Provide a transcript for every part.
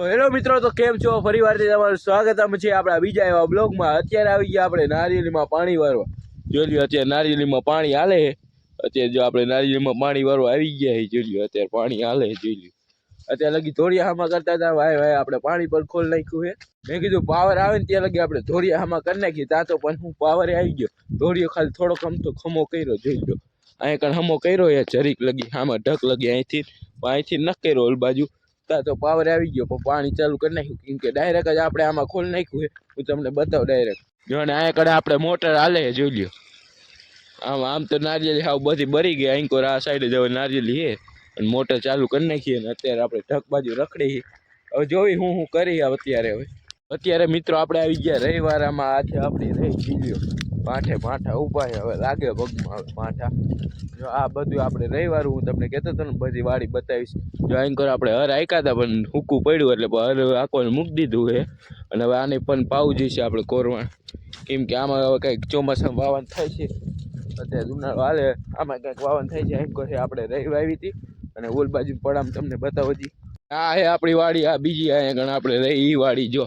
તો હેલો મિત્રો, તો કેમ છો? ફરી વાર તમારું સ્વાગત છે આપણા બીજા એવા બ્લોગમાં. અત્યારે આવી ગયા આપણે નારિયેળીમાં પાણી વાળવા. જોઈ લ્યો અત્યારે નારિયેળીમાં પાણી હાલે. અત્યારે જો આપણે નારિયેળીમાં પાણી વાળવા આવી ગયા જોઈ લ્યો અત્યારે પાણી હાલે. જોઈ લ્યો અત્યારે લગી ધોળિયા હામાં કરતા હતા. ભાઈ આપણે પાણી પર ખોલ નાખ્યું છે. મેં કીધું પાવર આવે ને ત્યાં લગી આપણે ધોળિયા હામાં કરી નાખીએ. ત્યાં તો પણ હું પાવરે આવી ગયો. ધોળિયો ખાલી થોડોક આમ તો ખમો કર્યો. જોઈ લો અહીંયા કણ હમો કર્યો એ જરીક લગી હામાં ઢક લગી અહીંથી ન કર્યો ઓલ બાજુ. તો પાવર આવી ગયો પણ પાણી ચાલુ કરી નાખ્યું. કેમ કે ડાયરેક્ટ જ આપણે આમાં ખોલ નાખ્યું છે. હું તમને બતાવું ડાયરેક્ટ. જો ને અહીંયા કડે આપણે મોટર હાલે જોઈ લ્યો. આમ તો નારિયેળી હાવ બધી બરી ગઈ. અહીં કોર આ સાઈડે જ નારિયેળી છે અને મોટર ચાલુ કરી નાખીએ ને અત્યારે આપણે ઢક બાજુ રખડી. હવે જોઈ હું કરી અત્યારે મિત્રો આપણે આવી ગયા રવિવારમાં. આજે આપણી રહી જીલ્યો પાઠા ઊભા છે. હવે લાગે પગમાં હવે પાઠા. જો આ બધું આપણે રવિવાર હું તમને કહેતો હતો ને બધી વાડી બતાવીશ. જો અહીં કર આપણે હર આયકા હતા પણ હૂકું પડ્યું એટલે હર આખોને મૂકી દીધું છે. અને હવે આને પણ પાવું જઈશે આપણે કોરવા. કેમ કે આમાં હવે કંઈક ચોમાસામાં વાવન થાય છે. અત્યારે ઉનાળો હાલે આમાં કંઈક વાવન થાય છે. અહીં કહે આપણે રવિ આવી હતી અને ઓલ બાજુ પડામ તમને બતાવો જી. આ હે આપણી વાડી. આ બીજી અહીંયા ગણ આપણે રહી એ વાડી. જો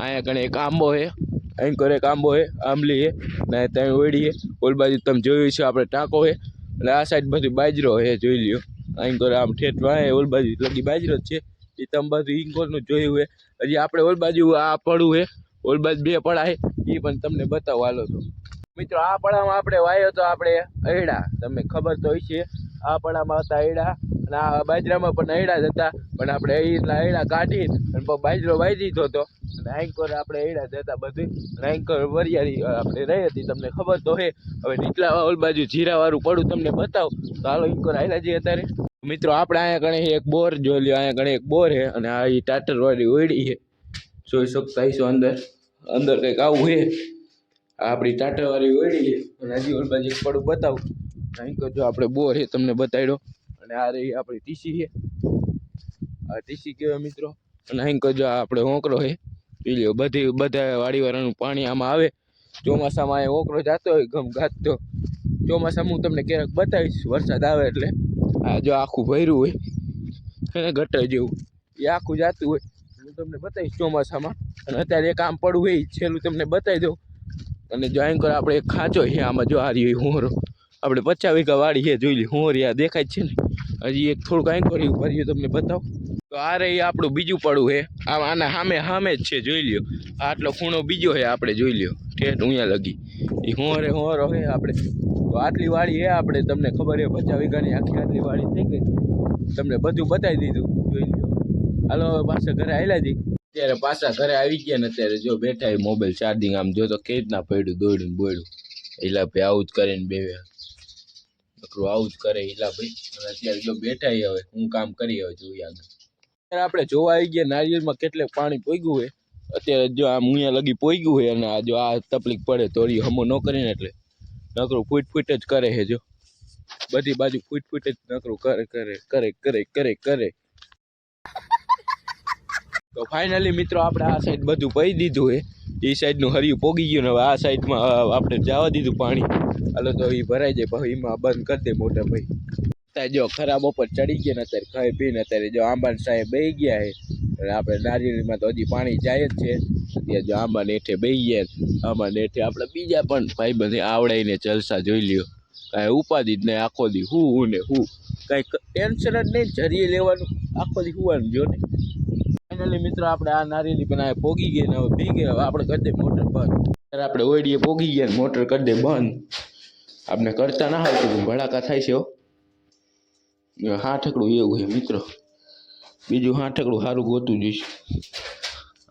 અહીંયા ગણે એક આંબો છે. અહીં કરે એક આંબો છે, આંબલી છે ને ત્યાં ઓળી છે. ઓલ બાજુ તમે જોયું છે આપણે ટાંકો છે. એટલે આ સાઈડ બધું બાજરો છે જોઈ લ્યો. અહીં કરે આમ ઠેઠ વાય ઓલ બાજુ લગી બાજરો જ છે. એ તમે બધું ઈંગોરનું જોયું હોય. હજી આપણે ઓલ બાજુ આ પડું છે. ઓલ બાજુ બે પડા છે એ પણ તમને બતાવો હાલો. તો મિત્રો આ પડામાં આપણે વાયો તો આપણે અયડા. તમને ખબર તો હોય છે. આ પડામાં હતા અયડા અને આ બાજરામાં પણ અયડા જ હતા. પણ આપણે એટલા અયડા કાઢી અને બાજરો વાઈ દીધો હતો. અને આંકોર આપણે અયડા જ હતા બધું. અને આંકોર વરિયાળી આપણે રહી હતી તમને ખબર તો હે. હવે નીચલા ઓલ બાજુ જીરાવાળું પડું તમને બતાવો તો હાલો આંકોર આયલા જઈએ અત્યારે. મિત્રો આપણે અહીંયા ગણે એક બોર જોઈ લ્યો. અહીંયા ગણે એક બોર છે અને આ ટાટર વાળી ઓયડી છે. જોઈ શકતા હશો અંદર કંઈક આવું છે. આપણી ટાટર વાળી ઓયડી છે અને હજી ઓલ બાજુ પડું બતાવું. અહીં જો આપણે બોર છે તમને બતાડ્યો. અને આ રહી આપણી ટીસી છે. આ ટીસી કહેવાય મિત્રો. અને અહીં જો આપણે હોંકરો છે પી લ્યો. બધા વાડીવાળાનું પાણી આમાં આવે. ચોમાસામાં અહીં હોંકરો જતો હોય ગમ ગાતો. ચોમાસામાં હું તમને ક્યારેક બતાવીશ વરસાદ આવે એટલે. આ જો આખું ભર્યું હોય એને ગટર જેવું એ આખું જાતું હોય. હું તમને બતાવીશ ચોમાસામાં. અને અત્યારે એક આમ પડવું હોય છેલ્લું તમને બતાવી દઉં. અને જો અહીં આપણે એક ખાંચો છે આમાં જો આ રહ્યો હોંરો. આપણે 50 વીઘા વાડી છે જોઈ લી. હોંરિયા દેખાય છે ને. હજી એક થોડુંક અહીં કર્યું ભર્યું તમને બતાવો. તો આ રહી આપણું બીજું પડવું છે. આના સામે જ છે જોઈ લ્યો. આટલો ખૂણો બીજો છે આપણે જોઈ લ્યો. ઠેઠ અહીંયા લગી એ હોંરો છે આપણે. તો આટલી વાડી છે આપણે. તમને ખબર છે 50 વીઘાની આખી આટલી વાડી થઈ ગઈ. તમને બધું બતાવી દીધું જોઈ લ્યો. હાલો હવે પાછા ઘરે આવેલા જઈ. અત્યારે પાછા ઘરે આવી ગયા ને અત્યારે જો બેઠા એ મોબાઈલ ચાર્જિંગ આમ જો તો કેવી રીતના પડ્યું દોડ્યું બોડ્યું. હિલા ભાઈ આવું જ કરીને બે આવું જ કરે હિલા ભાઈ. અને અત્યારે જો બેઠા હવે હું કામ કરી હવે જોઈએ આગળ. અત્યારે આપણે જોવા આવી ગયા નારિયેળમાં કેટલે પાણી પોગ્યું હોય. અત્યારે જો આમ અહીંયા લગી પોગ્યું હોય. અને આ જો આ તકલીફ પડે તો હમો ન કરીને એટલે નકરું ફૂટ જ કરે છે. જો બધી બાજુ ફૂટ જ નકરું કરે. તો ફાઇનલી મિત્રો આપણે આ સાઈડ બધું પહી દીધું છે. એ સાઈડનું હરિયું પોગી ગયું ને હવે આ સાઈડમાં આપણે જવા દીધું પાણી. હાલો તો એ ભરાઈ જાય પછી એમાં બંધ કરી દે મોટા ભાઈ. અત્યારે જો ખરાબ ઉપર ચડી ગયા ને અત્યારે ખાઈ પીને અત્યારે જો આંબાને સાહેબ બેહી ગયા છે. અને આપણે નારિયેળીમાં તો હજી પાણી જાય જ છે. અત્યારે જો આંબાને હેઠે બેહી ગયા. આંબાને હેઠે આપણે બીજા પણ ભાઈ બધી આવડાઈને જલસા જોઈ લ્યો. કાંઈ ઉપાધિ જ નહીં આખો દી હું કાંઈ ટેન્શન જ નહીં. જરીએ લેવાનું આખો દી હુવાનું જો ને. ફાઇનલી મિત્રો આપણે આ નારિયેળી પણ આ પોગી ગઈ ને હવે પી ગયા. હવે આપણે કરી દે મોટર બંધ. ત્યારે આપણે ઓયડીએ પોગી ગયા ને મોટર કરી દે બંધ. આપણે કરતા ના આવતું ભડાકા થાય છે. હાઠકડું એવું છે મિત્રો. બીજું હાઠકડું સારું ગોતું જોઈશ.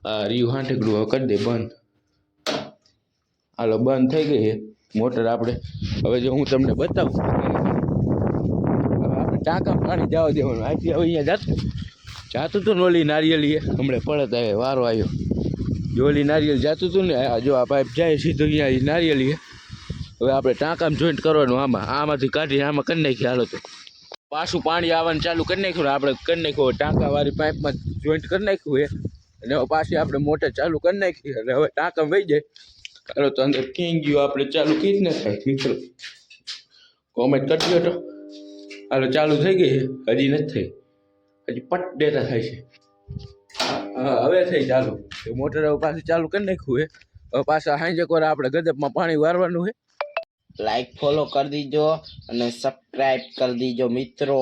આ રીયું હાઠકડું હવે કરી દે બંધ. હાલો બંધ થઈ ગઈ છે મોટર આપણે. હવે જો હું તમને બતાવું. હવે આપણે ટાંકા પાણી જવા દેવાનું. અહીંથી હવે અહીંયા જાતું હતું ને ઓલી નારિયેળી હમણાં પડત આવે વારો આવ્યો. જો ઓલી નારિયેળ જાતું હતું ને જો આ પાઇપ જાય સીધું અહીંયા નારિયેળી. હવે આપણે ટાંકામાં જોઈન્ટ કરવાનું. આમાંથી કાઢીને આમાં કરી નાખીએ. હાલો તો પાછું પાણી આવવાનું ચાલુ કરી નાખ્યું. આપણે કરી નાખ્યું ટાંકાવાળી પાઇપમાં જોઈન્ટ કરી નાખ્યું છે. અને હવે પાછી આપણે મોટર ચાલુ કરી નાખી. અને હવે ટાંકા વહી જાય. હાલો તો અંદર ક્યાં ગયું આપણે ચાલુ કઈ જ ન થાય મિત્રો. કોમેન્ટ કરજો તો. હાલો ચાલુ થઈ ગઈ છે હજી નથી થઈ. હજી પટ ડેટા થાય છે. હા હવે થઈ ચાલુ. મોટર હવે પાછું ચાલુ કરી નાખ્યું હે. હવે પાછા હાંજે કોર આપણે ગજબમાં પાણી વારવાનું હે. લાઈક ફોલો કરી દીજો અને સબસ્ક્રાઇબ કરી દીજો મિત્રો.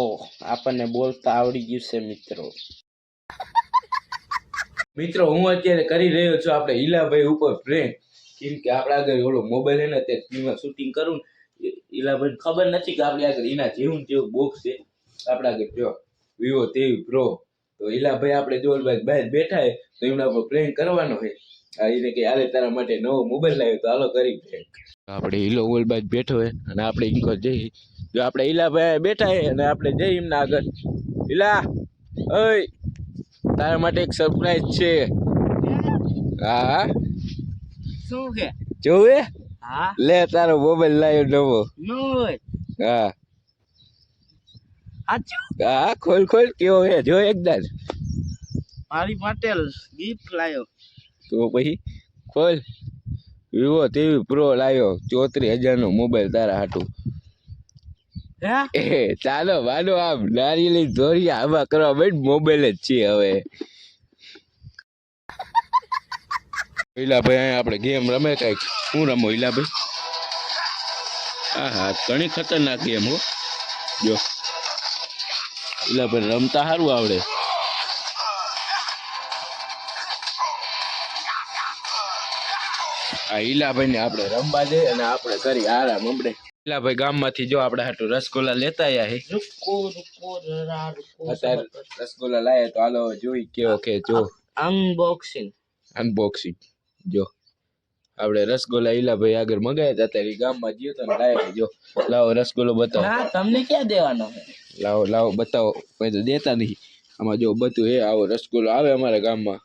આપણને બોલતા આવડી ગયું છે મિત્રો. મિત્રો હું અત્યારે કરી રહ્યો છું આપણે ઈલાભાઈ ઉપર પ્રેન્ક. કેમ કે આપણે આગળ ઓલો મોબાઈલ હે ને તે સ્ક્રીનમાં શૂટિંગ કરું ને ઈલાભાઈને ખબર નથી કે આપણે આગળ એના જેવું બોક્સ છે આપણે આગળ જો વિવો તેવી પ્રો. તો ઈલાભાઈ આપણે જો બહાર બેઠા હે તો એમના ઉપર પ્રેન્ક કરવાનો છે. એને કે હાલે તારા માટે નવો મોબાઈલ લાવ્યો તો હાલો કરી પ્રેન્ક. આપણે ઈલો ઓલબાજ બેઠો હે અને આપણે ઇન્કો જઈ જો આપણે ઈલાભાઈ બેઠા હે અને આપણે જઈ એમના આગળ. ઈલા ઓય તારા માટે એક સરપ્રાઈઝ છે. હા શું છે? જોવે હા લે તારો મોબાઈલ લાવ્યો નવો. નોય હા આચું હા ખોલ ખોલ કેવો હે જો એકદમ. મારી માટે ગિફ્ટ લાયો. તો પછી ખોલ. વિવો તેવી પ્રો લાવ્યો 34,000 નો મોબાઈલ તારા હાટું. હે એ ચાલો વાલો આમ નારિયેલી ધોરી આવા કરવા બેઠ મોબાઈલ જ છે હવે. ઈલાભાઈ આપણે ગેમ રમે કઈક. શું રમો ઈલાભાઈ? હા હા ઘણી ખતરનાક ગેમ હો. જો ઈલાભાઈ રમતા સારું આવડે. આ ઈલાભાઈ ને આપણે રમવા દે અને આપણે કરી આરામ હમણે. ઈલાભાઈ ગામમાંથી જો આપણે હાટું રસગુલ્લા લેતા આયા હે. રૂકો જરા રૂકો. અત્યારે રસગુલ્લા લાયા તો હાલો જોઈ કેવો કે જો અનબોક્સિંગ. અનબોક્સિંગ જો આપણે રસગુલ્લા ઈલાભાઈ આગળ મંગાયા હતા ત્યારે ગામમાં ગયો તો લાયા જો. લાવો રસગુલ્લો બતાવો. ના તમને ક્યાં દેવાનો છે? લાવો લાવો બતાવો. મેં તો દેતા નહીં. આમાં જો બધું હે. આવો રસગુલ્લો આવે અમારા ગામમાં.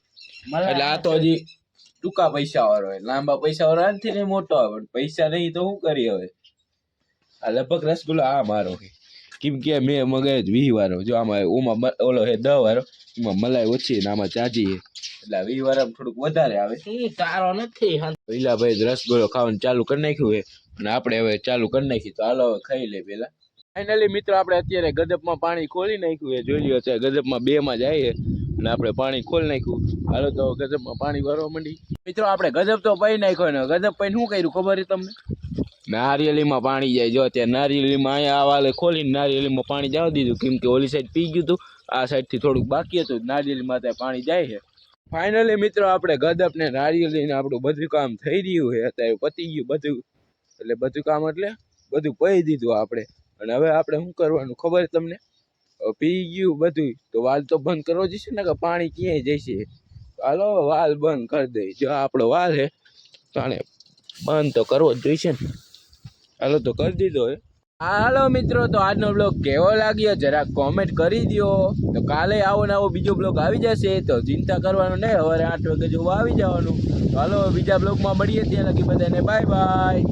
એટલે આ તો હજી ટૂંકા પૈસા વાળો હોય. લાંબા પૈસા વાળો આનથી નહીં મોટો આવે પણ પૈસા નહીં તો શું કરી હવે. આ લગભગ રસગુલ્લો આ મારો છે. કેમ કે મેં મગાવ્યો 20 વાળો. જો આમાં ઓમાં ઓલો હે 10 વાળો. એમાં મલાઈ ઓછી ને આમાં ચાજી છે એટલે 20 વાળામાં થોડુંક વધારે આવે. તારો નથી. ઈલાભાઈ રસગુલ્લો ખાવાનું ચાલુ કરી નાખ્યું છે અને આપણે હવે ચાલુ કરી નાખી. તો હાલો હવે ખાઈ લે પેલા. ફાઇનલી મિત્રો આપણે અત્યારે ગજબમાં પાણી ખોલી નાખ્યું છે. જોઈ લ્યો અત્યારે ગજબમાં 2 માં જાય અને આપણે પાણી ખોલી નાખ્યું. હાલો તો ગજબમાં પાણી ભરવા માંડી. મિત્રો આપણે ગજબ તો પઈ નાખ્યો ને ગજબ પઈને શું કર્યું ખબર છે તમને? નારિયેલીમાં પાણી જાય. જો અત્યારે નારિયેલીમાં અહીંયા આ વાલે ખોલીને નારિયેલીમાં પાણી જવા દીધું. કેમ કે ઓલી સાઈડ પી ગયું હતું. આ સાઈડથી થોડુંક બાકી હતું. નારિયેલીમાં ત્યાં પાણી જાય છે. ફાઇનલી મિત્રો આપણે ગદપ ને નારિયેલી ને આપણું બધું કામ થઈ રહ્યું છે. અત્યારે પતી ગયું બધું. એટલે બધું કામ એટલે બધું પઈ દીધું આપણે. અને હવે આપણે શું કરવાનું ખબર તમને? પી ગયું બધું તો વાલ તો બંધ કરવો જશે ને કે પાણી ક્યાંય જશે. હાલો વાલ બંધ કરી દઈ. જો આપણો વાલ છે તો આને બંધ તો કરવો જ જોઈશે ને. હાલો તો કરી દીધો હે. હાલો મિત્રો તો આજનો બ્લોગ કેવો લાગ્યો જરા કોમેન્ટ કરી દો. તો કાલે આવો ને આવો બીજો બ્લોગ આવી જશે તો ચિંતા કરવાનું નહીં. સવારે 8 વાગે જેવું આવી જવાનું. હાલો બીજા બ્લોગમાં મળીએ ત્યાં લગી બધાને બાય બાય.